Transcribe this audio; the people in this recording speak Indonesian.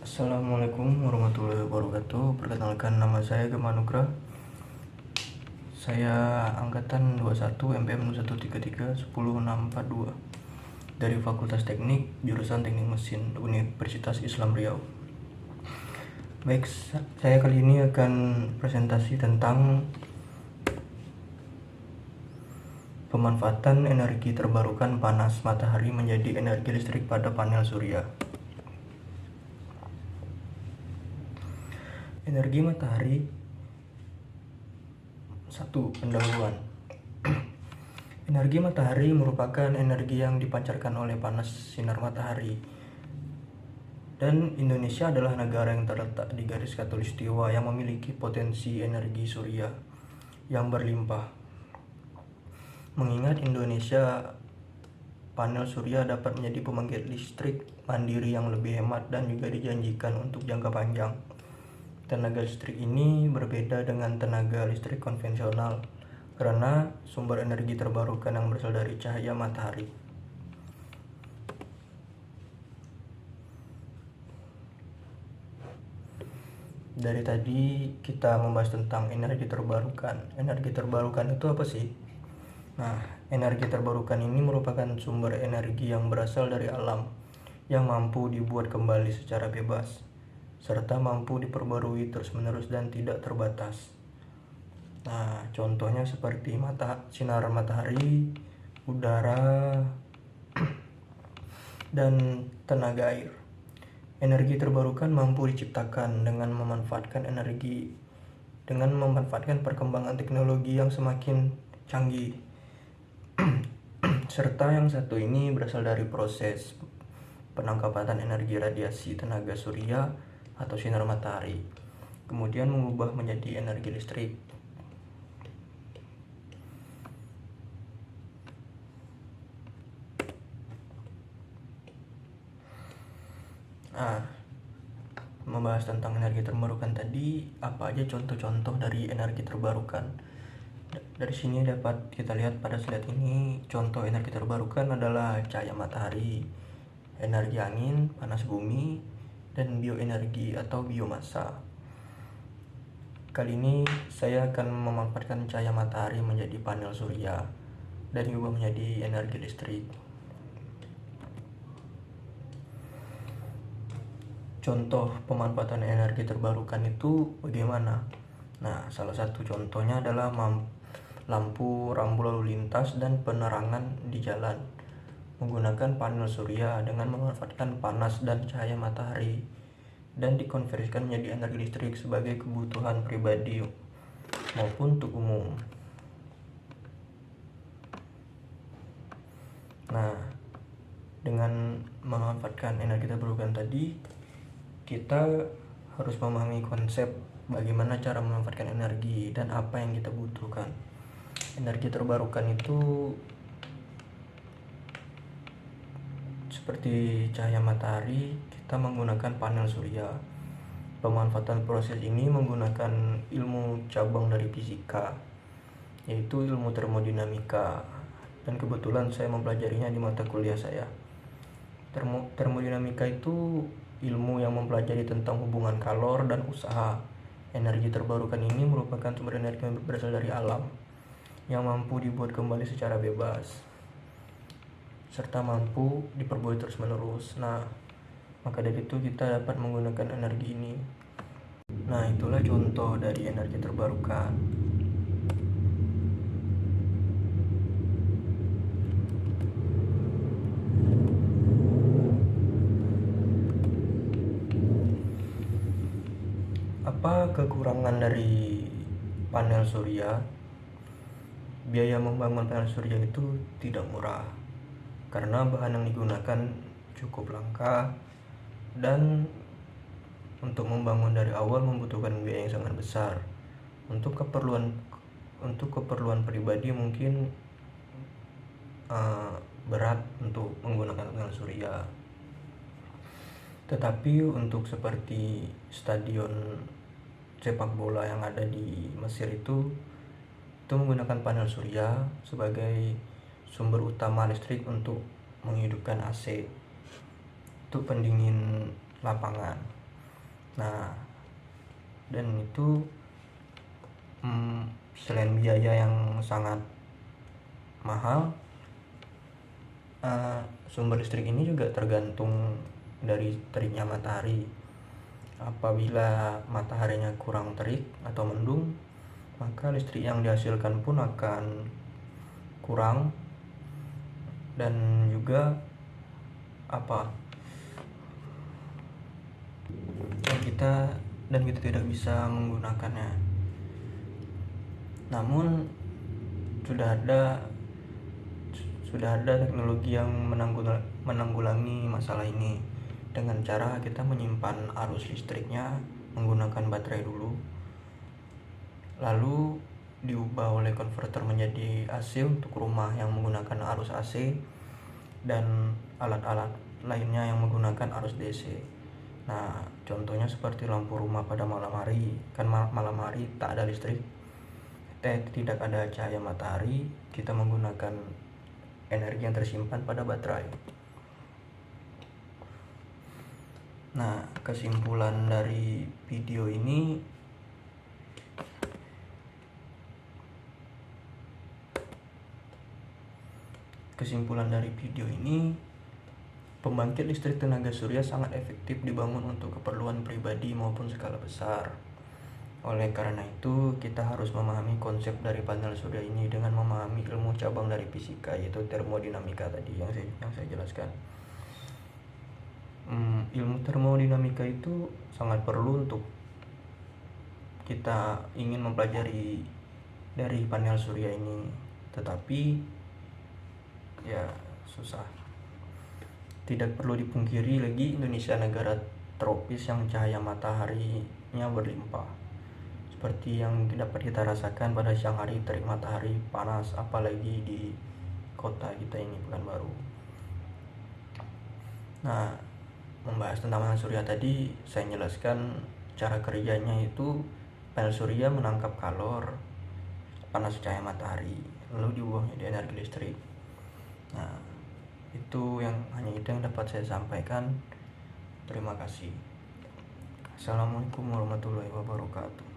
Assalamualaikum warahmatullahi wabarakatuh. Perkenalkan, nama saya Gema Nugra. Saya angkatan 21 MPM 133 10642 dari Fakultas Teknik jurusan Teknik Mesin Universitas Islam Riau. Baik, saya kali ini akan presentasi tentang pemanfaatan energi terbarukan panas matahari menjadi energi listrik pada panel surya. Energi matahari. 1. Pendahuluan. Energi matahari merupakan energi yang dipancarkan oleh panas sinar matahari. Dan Indonesia adalah negara yang terletak di garis khatulistiwa yang memiliki potensi energi surya yang berlimpah. Mengingat Indonesia, panel surya dapat menjadi pembangkit listrik mandiri yang lebih hemat dan juga dijanjikan untuk jangka panjang. Tenaga listrik ini berbeda dengan tenaga listrik konvensional karena sumber energi terbarukan yang berasal dari cahaya matahari. Dari tadi kita membahas tentang energi terbarukan. Energi terbarukan itu apa sih? Nah, energi terbarukan ini merupakan sumber energi yang berasal dari alam yang mampu dibuat kembali secara bebas, serta mampu diperbarui terus-menerus dan tidak terbatas. Nah, contohnya seperti sinar matahari, udara, dan tenaga air. Energi terbarukan mampu diciptakan dengan memanfaatkan perkembangan teknologi yang semakin canggih. Serta yang satu ini berasal dari proses penangkapan energi radiasi tenaga surya atau sinar matahari, kemudian mengubah menjadi energi listrik. Nah, membahas tentang energi terbarukan tadi, apa aja contoh-contoh dari energi terbarukan? Dari sini dapat kita lihat pada slide ini, contoh energi terbarukan adalah cahaya matahari, energi angin, panas bumi, dan bioenergi atau biomasa. Kali ini saya akan memanfaatkan cahaya matahari menjadi panel surya dan diubah menjadi energi listrik. Contoh pemanfaatan energi terbarukan itu bagaimana? Nah, salah satu contohnya adalah lampu rambu lalu lintas dan penerangan di jalan menggunakan panel surya dengan memanfaatkan panas dan cahaya matahari dan dikonversikan menjadi energi listrik sebagai kebutuhan pribadi maupun untuk umum. Nah, dengan memanfaatkan energi terbarukan tadi, kita harus memahami konsep bagaimana cara memanfaatkan energi dan apa yang kita butuhkan. Energi terbarukan itu seperti cahaya matahari, kita menggunakan panel surya. Pemanfaatan proses ini menggunakan ilmu cabang dari fisika, yaitu ilmu termodinamika, dan kebetulan saya mempelajarinya di mata kuliah saya. Termodinamika itu ilmu yang mempelajari tentang hubungan kalor dan usaha. Energi terbarukan ini merupakan sumber energi yang berasal dari alam yang mampu dibuat kembali secara bebas, serta mampu diperbarui terus-menerus. Nah, maka dari itu kita dapat menggunakan energi ini. Nah, itulah contoh dari energi terbarukan. Apa kekurangan dari panel surya? Biaya membangun panel surya itu tidak murah karena bahan yang digunakan cukup langka, dan untuk membangun dari awal membutuhkan biaya yang sangat besar. Untuk keperluan pribadi mungkin berat untuk menggunakan panel surya. Tetapi untuk seperti stadion sepak bola yang ada di Mesir itu menggunakan panel surya sebagai sumber utama listrik untuk menghidupkan AC, untuk pendingin lapangan. Nah, dan itu selain biaya yang sangat mahal, sumber listrik ini juga tergantung dari teriknya matahari. Apabila mataharinya kurang terik atau mendung, maka listrik yang dihasilkan pun akan kurang, dan juga kita tidak bisa menggunakannya. Namun sudah ada teknologi yang menanggulangi masalah ini dengan cara kita menyimpan arus listriknya menggunakan baterai dulu, lalu diubah oleh konverter menjadi AC untuk rumah yang menggunakan arus AC dan alat-alat lainnya yang menggunakan arus DC. Nah, contohnya seperti lampu rumah pada malam hari, kan malam hari tak ada listrik, tidak ada cahaya matahari, kita menggunakan energi yang tersimpan pada baterai. Nah, kesimpulan dari video ini, pembangkit listrik tenaga surya sangat efektif dibangun untuk keperluan pribadi maupun skala besar. Oleh karena itu, kita harus memahami konsep dari panel surya ini dengan memahami ilmu cabang dari fisika, yaitu termodinamika tadi yang saya jelaskan. Ilmu termodinamika itu sangat perlu untuk kita ingin mempelajari dari panel surya ini, tetapi ya susah. Tidak perlu dipungkiri lagi, Indonesia negara tropis yang cahaya mataharinya berlimpah. Seperti yang dapat kita rasakan pada siang hari, terik matahari panas, apalagi di kota kita ini, Pekanbaru. Nah, membahas tentang panel surya tadi, saya jelaskan cara kerjanya. Itu panel surya menangkap kalor panas cahaya matahari, lalu diubah menjadi energi listrik. Nah, itu hanya itu yang dapat saya sampaikan. Terima kasih. Assalamualaikum warahmatullahi wabarakatuh.